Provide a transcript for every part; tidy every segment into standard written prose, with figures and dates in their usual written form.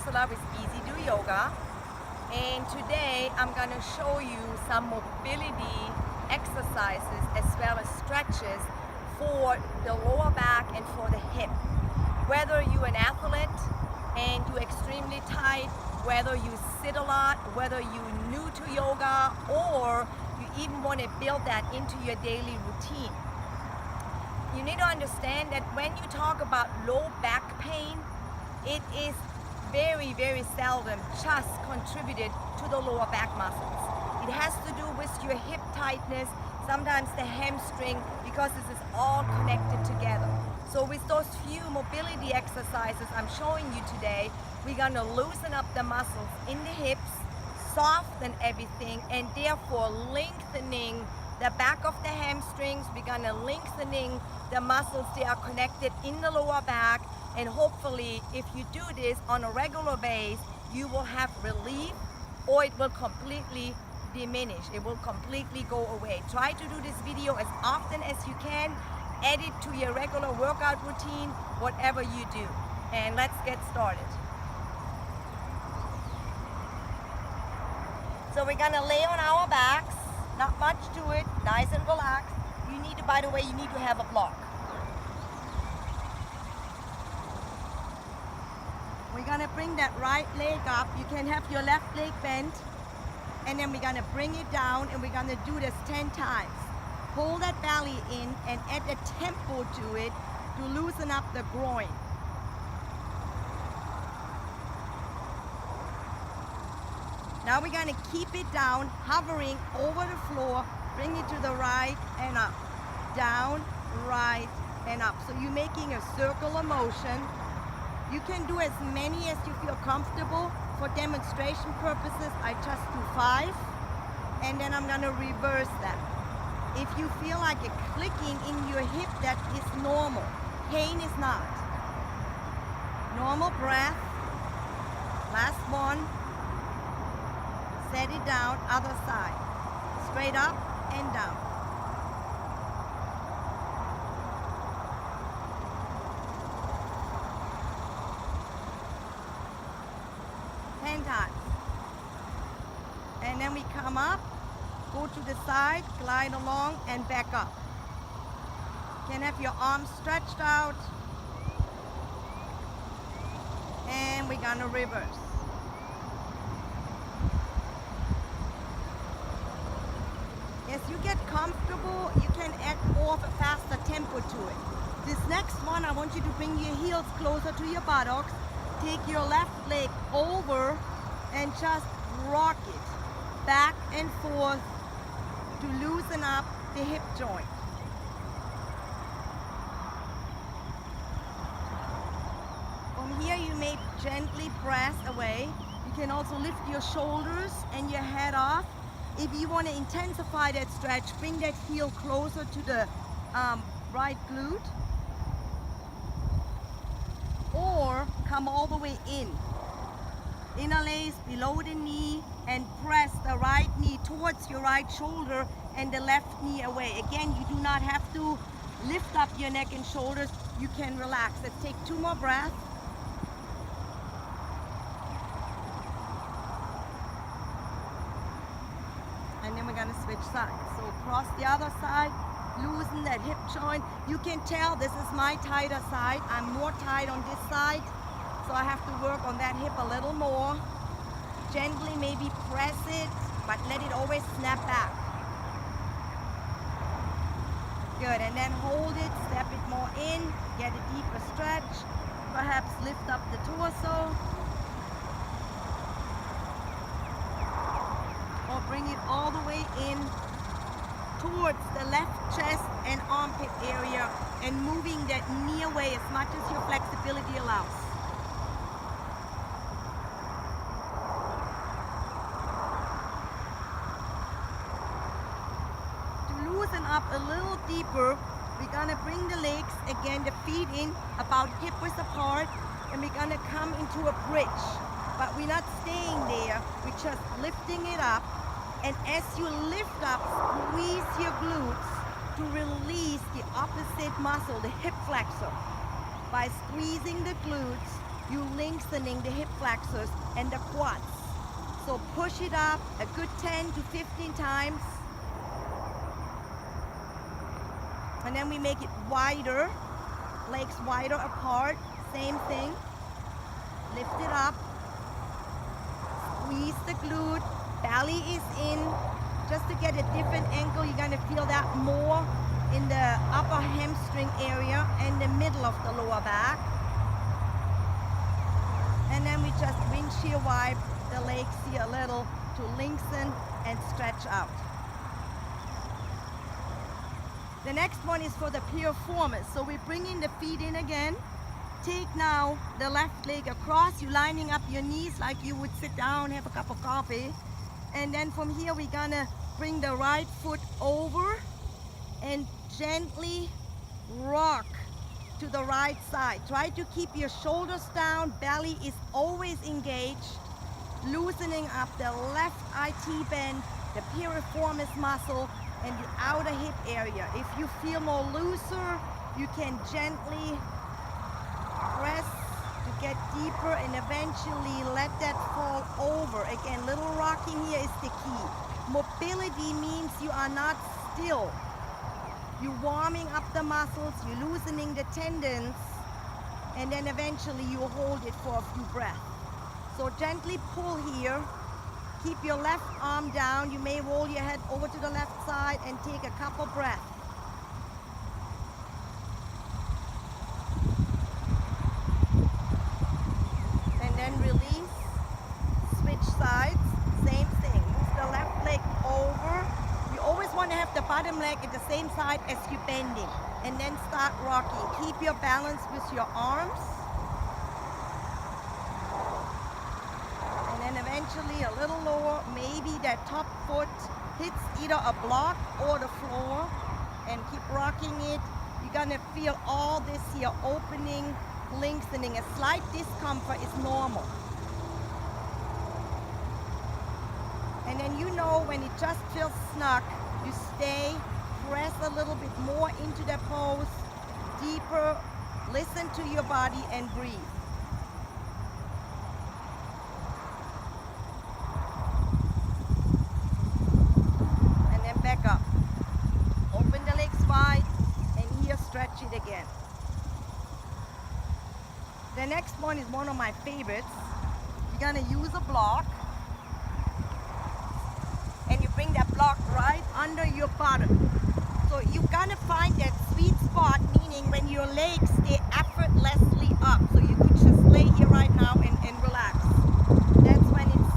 Ursula with Easy Do Yoga, and today I'm going to show you some mobility exercises as well as stretches for the lower back and for the hip. Whether you're an athlete and you're extremely tight, whether you sit a lot, whether you're new to yoga, or you even want to build that into your daily routine. You need to understand that when you talk about low back pain, it is very, very seldom just contributed to the lower back muscles. It has to do with your hip tightness, sometimes the hamstring, because this is all connected together. So with those few mobility exercises I'm showing you today, we're going to loosen up the muscles in the hips, soften everything, and therefore lengthening the back of the hamstrings. We're going to lengthening the muscles that are connected in the lower back, and hopefully if you do this on a regular basis, you will have relief, or it will completely diminish. It will completely go away. Try to do this video as often as you can. Add it to your regular workout routine, whatever you do. And let's get started. So we're gonna lay on our backs, not much to it, nice and relaxed. You need to, by the way, you need to have a block. We're gonna bring that right leg up. You can have your left leg bent, and then we're gonna bring it down, and we're gonna do this 10 times. Pull that belly in and add a tempo to it to loosen up the groin. Now we're gonna keep it down, hovering over the floor, bring it to the right and up, down, right, and up. So you're making a circular motion. You can do as many as you feel comfortable. For demonstration purposes, I just do 5, and then I'm gonna reverse that. If you feel like a clicking in your hip, that is normal. Pain is not. Normal breath. Last one. Set it down, other side. Straight up and down. Times. And then we come up, go to the side, glide along, and back up. You can have your arms stretched out. And we're gonna reverse. As you get comfortable, you can add more of a faster tempo to it. This next one, I want you to bring your heels closer to your buttocks. Take your left leg over and just rock it back and forth to loosen up the hip joint. From here you may gently press away. You can also lift your shoulders and your head off. If you want to intensify that stretch, bring that heel closer to the right glute, or come all the way in. Interlace below the knee and press the right knee towards your right shoulder and the left knee away. Again, you do not have to lift up your neck and shoulders. You can relax. Let's take 2 more breaths. And then we're gonna switch sides. So cross the other side, loosen that hip joint. You can tell this is my tighter side. I'm more tight on this side, so I have to work on that hip a little more. Gently maybe press it, but let it always snap back. Good, and then hold it, step it more in, get a deeper stretch. Perhaps lift up the torso. Or bring it all the way in towards the left chest and armpit area, and moving that knee away as much as your flexibility allows. To loosen up a little deeper, we're gonna bring the legs, again the feet in about hip width apart, and we're gonna come into a bridge. But we're not staying there, we're just lifting it up. And as you lift up, squeeze your glutes to release the opposite muscle, the hip flexor. By squeezing the glutes, you're lengthening the hip flexors and the quads. So push it up a good 10 to 15 times. And then we make it wider, legs wider apart, same thing. Lift it up, squeeze the glute, belly is in. Just to get a different angle, you're gonna feel that more in the upper hamstring area and the middle of the lower back. And then we just windshield wipe the legs here a little to lengthen and stretch out. The next one is for the piriformis. So we're bringing the feet in again. Take now the left leg across. You're lining up your knees like you would sit down, have a cup of coffee. And then from here, we're gonna bring the right foot over and gently rock to the right side. Try to keep your shoulders down. Belly is always engaged. Loosening up the left IT band, the piriformis muscle, and the outer hip area. If you feel more looser, you can gently press to get deeper and eventually let that fall over. Again, little rocking here is the key. Mobility means you are not still. You're warming up the muscles, you're loosening the tendons, and then eventually you hold it for a few breaths. So gently pull here. Keep your left arm down. You may roll your head over to the left side and take a couple breaths. And then release. Switch sides. Same thing. Move the left leg over. You always want to have the bottom leg at the same side as you're bending. And then start rocking. Keep your balance with your arms. And eventually a little lower, maybe that top foot hits either a block or the floor, and keep rocking it. You're gonna feel all this here opening, lengthening. A slight discomfort is normal. And then you know when it just feels snug, you stay, press a little bit more into the pose, deeper, listen to your body and breathe. Back up. Open the legs wide and here stretch it again. The next one is one of my favorites. You're gonna use a block and you bring that block right under your bottom. So you're gonna find that sweet spot, meaning when your legs stay effortlessly up. So you could just lay here right now and relax. That's when it's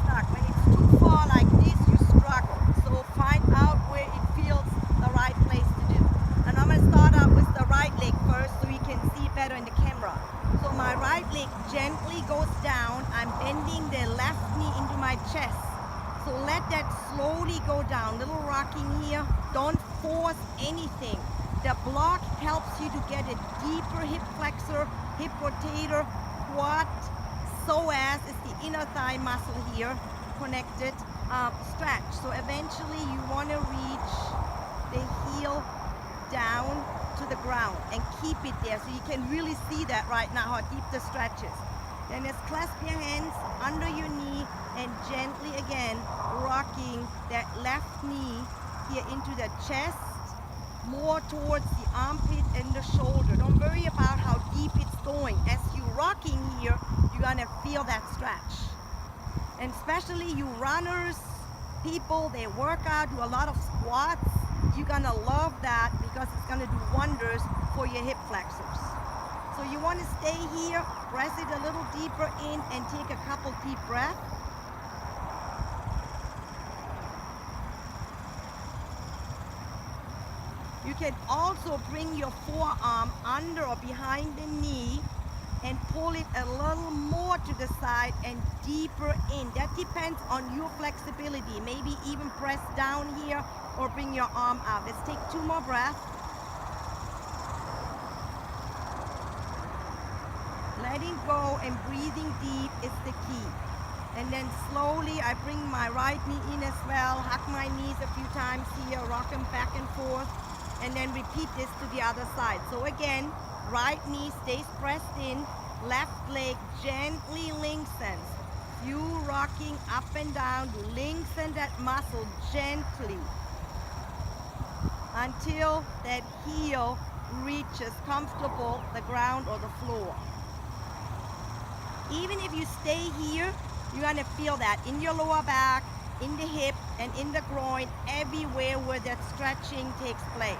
stuck. When it's too far like this, you struggle. So find out where it feels the right place to do. And I'm going to start out with the right leg first so you can see better in the camera. So my right leg gently goes down. I'm bending the left knee into my chest. So let that slowly go down. Little rocking here. Don't force anything. The block helps you to get a deeper hip flexor, hip rotator, quad. Psoas is the inner thigh muscle here, connected. Stretch. So eventually you want to reach the heel down to the ground and keep it there so you can really see that right now how deep the stretch is. Then just clasp your hands under your knee and gently again rocking that left knee here into the chest, more towards the armpit and the shoulder. Don't worry about how deep it's going. As you're rocking here, you're gonna feel that stretch. And especially you runners, people, they work out, do a lot of squats, you're gonna love that because it's gonna do wonders for your hip flexors. So you wanna stay here, press it a little deeper in and take a couple deep breaths. You can also bring your forearm under or behind the knee and pull it a little more to the side and deeper in. That depends on your flexibility. Maybe even press down here or bring your arm out. Let's take 2 more breaths. Letting go and breathing deep is the key. And then slowly I bring my right knee in as well, hug my knees a few times here, rock them back and forth, and then repeat this to the other side. So again, right knee stays pressed in, Left leg gently lengthens. You rocking up and down, lengthen that muscle gently until that heel reaches comfortable the ground or the floor. Even if you stay here, you're gonna feel that in your lower back, in the hip, and in the groin, everywhere where that stretching takes place.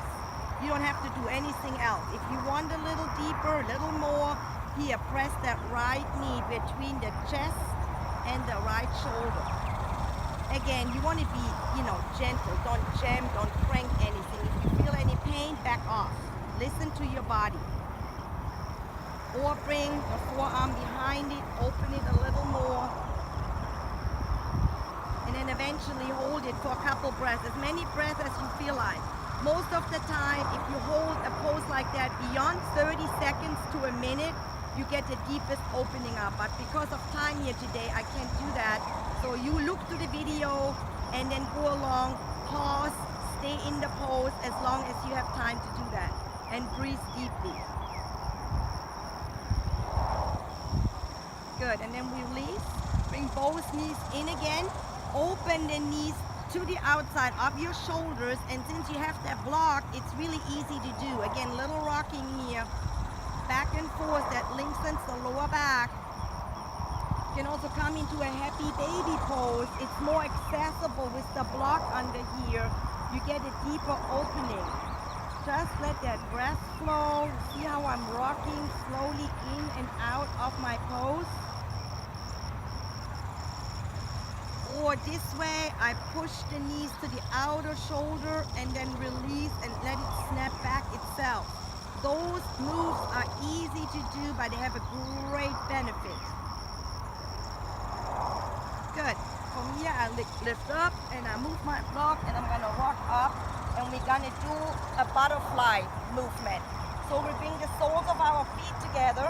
You don't have to do anything else. If you want a little deeper, a little more, here, press that right knee between the chest and the right shoulder. Again, you want to be, gentle. Don't jam, don't crank anything. If you feel any pain, back off. Listen to your body. Or bring the forearm behind it, open it a little more. And then eventually hold it for a couple breaths, as many breaths as you feel like. Most of the time, if you hold a pose like that beyond 30 seconds to a minute, you get the deepest opening up. But because of time here today, I can't do that. So you look to the video and then go along, pause, stay in the pose as long as you have time to do that. And breathe deeply. Good, and then release. Bring both knees in again. Open the knees to the outside of your shoulders, and since you have that block, it's really easy to do. Again, little rocking here, back and forth, that lengthens the lower back. You can also come into a happy baby pose. It's more accessible with the block under here. You get a deeper opening. Just let that breath flow. See how I'm rocking slowly in and out of my pose? Or this way, I push the knees to the outer shoulder and then release and let it snap back itself. Those moves are easy to do, but they have a great benefit. Good. From here, I lift up and I move my block and I'm gonna rock up and we're gonna do a butterfly movement. So we bring the soles of our feet together.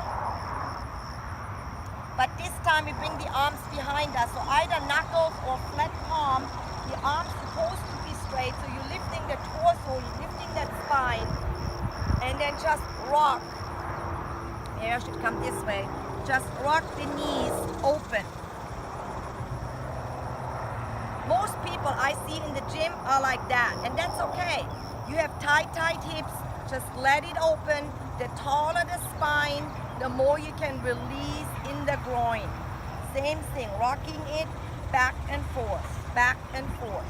But this time we bring the arms behind us. So either knuckles or flat palm. The arm's supposed to be straight. So you're lifting the torso, you're lifting that spine. And then just rock. Here, I should come this way. Just rock the knees open. Most people I see in the gym are like that. And that's okay. You have tight hips. Just let it open. The taller the spine, the more you can release in the groin. Same thing, rocking it back and forth, back and forth.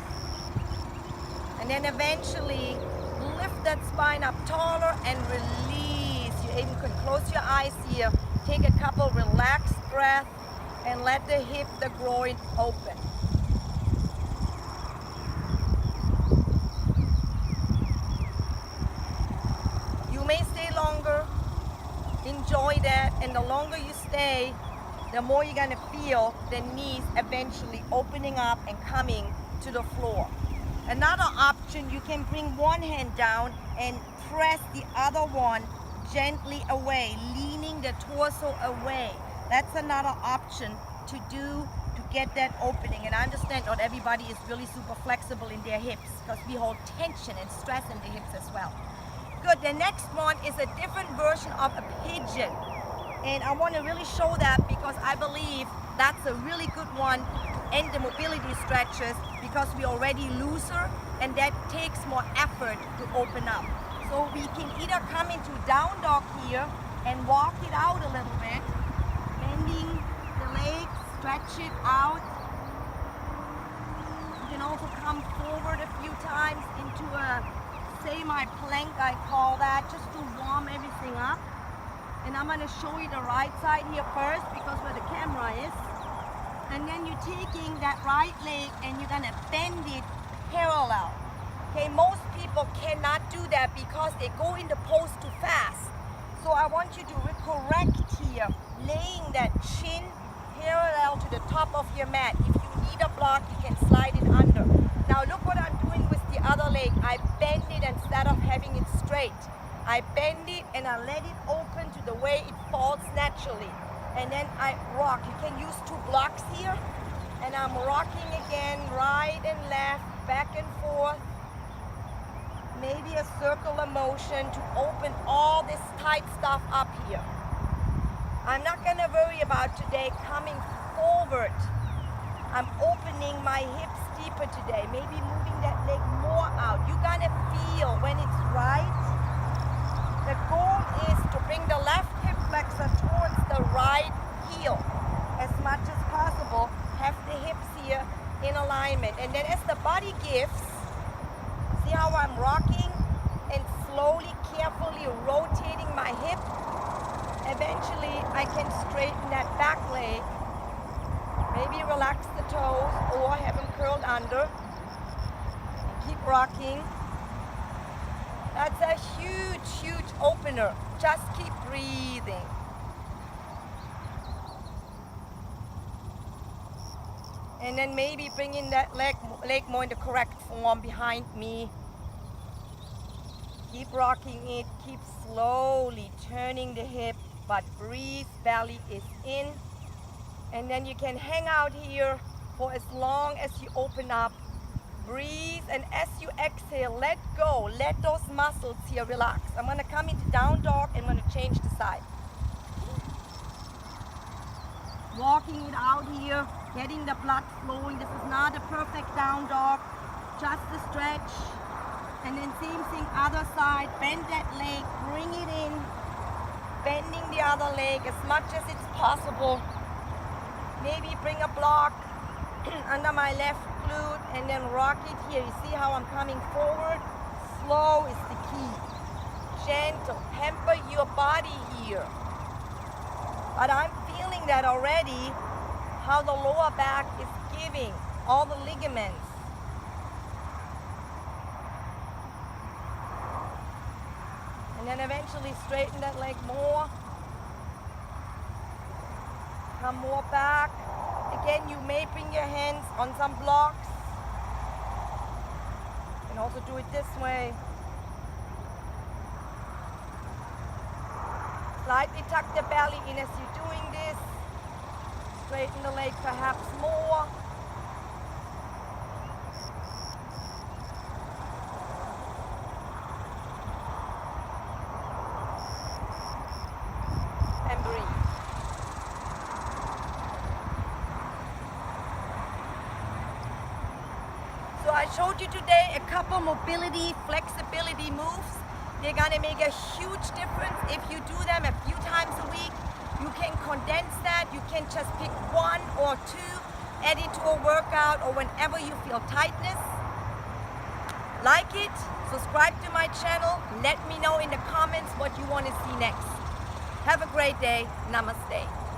And then eventually lift that spine up taller and release. You even can close your eyes here. Take a couple relaxed breaths and let the hip, the groin open. You may stay longer. Enjoy that, and the longer you stay, the more you're gonna feel the knees eventually opening up and coming to the floor. Another option, you can bring one hand down and press the other one gently away, leaning the torso away. That's another option to do to get that opening. And I understand not everybody is really super flexible in their hips because we hold tension and stress in the hips as well. Good, the next one is a different version of a pigeon. And I want to really show that because I believe that's a really good one to end the mobility stretches because we're already looser and that takes more effort to open up. So we can either come into down dog here and walk it out a little bit, bending the legs, stretch it out. You can also come forward a few times into a semi-plank, I call that, just to warm everything up. And I'm going to show you the right side here first because where the camera is. And then you're taking that right leg and you're going to bend it parallel. Okay, most people cannot do that because they go in the pose too fast. So I want you to correct here, laying that chin parallel to the top of your mat. If you need a block, you can slide it under. Now look what I'm doing with the other leg. I bend it instead of having it straight. I bend it and I let it open to the way it falls naturally. And then I rock. You can use two blocks here. And I'm rocking again, right and left, back and forth. Maybe a circular motion to open all this tight stuff up here. I'm not gonna worry about today coming forward. I'm opening my hips deeper today, maybe moving that leg more out. You're gonna feel when it's right. The goal is to bring the left hip flexor towards the right heel as much as possible. Have the hips here in alignment. And then as the body gives, see how I'm rocking and slowly, carefully rotating my hip. Eventually, I can straighten that back leg. Maybe relax the toes or have them curled under. Keep rocking. That's a huge, huge opener. Just keep breathing. And then maybe bringing that leg more in the correct form behind me. Keep rocking it. Keep slowly turning the hip, but breathe. Belly is in. And then you can hang out here for as long as you open up. Breathe, and as you exhale, let go. Let those muscles here relax. I'm gonna come into down dog and I'm gonna change the side. Walking it out here, getting the blood flowing. This is not a perfect down dog, just a stretch. And then same thing, other side. Bend that leg, bring it in. Bending the other leg as much as it's possible. Maybe bring a block under my left glute and then rock it here. You see how I'm coming forward? Slow is the key. Gentle, pamper your body here. But I'm feeling that already, how the lower back is giving, all the ligaments. And then eventually straighten that leg more. Come more back. Again, you may bring your hands on some blocks. You can also do it this way. Slightly tuck the belly in as you're doing this. Straighten the leg perhaps more. And breathe. So I showed you today a couple mobility, flexibility moves. They're gonna make a huge difference if you do them a few times a week. You can condense that. You can just pick one or two, add it to a workout or whenever you feel tightness. Like it, subscribe to my channel. Let me know in the comments what you want to see next. Have a great day. Namaste.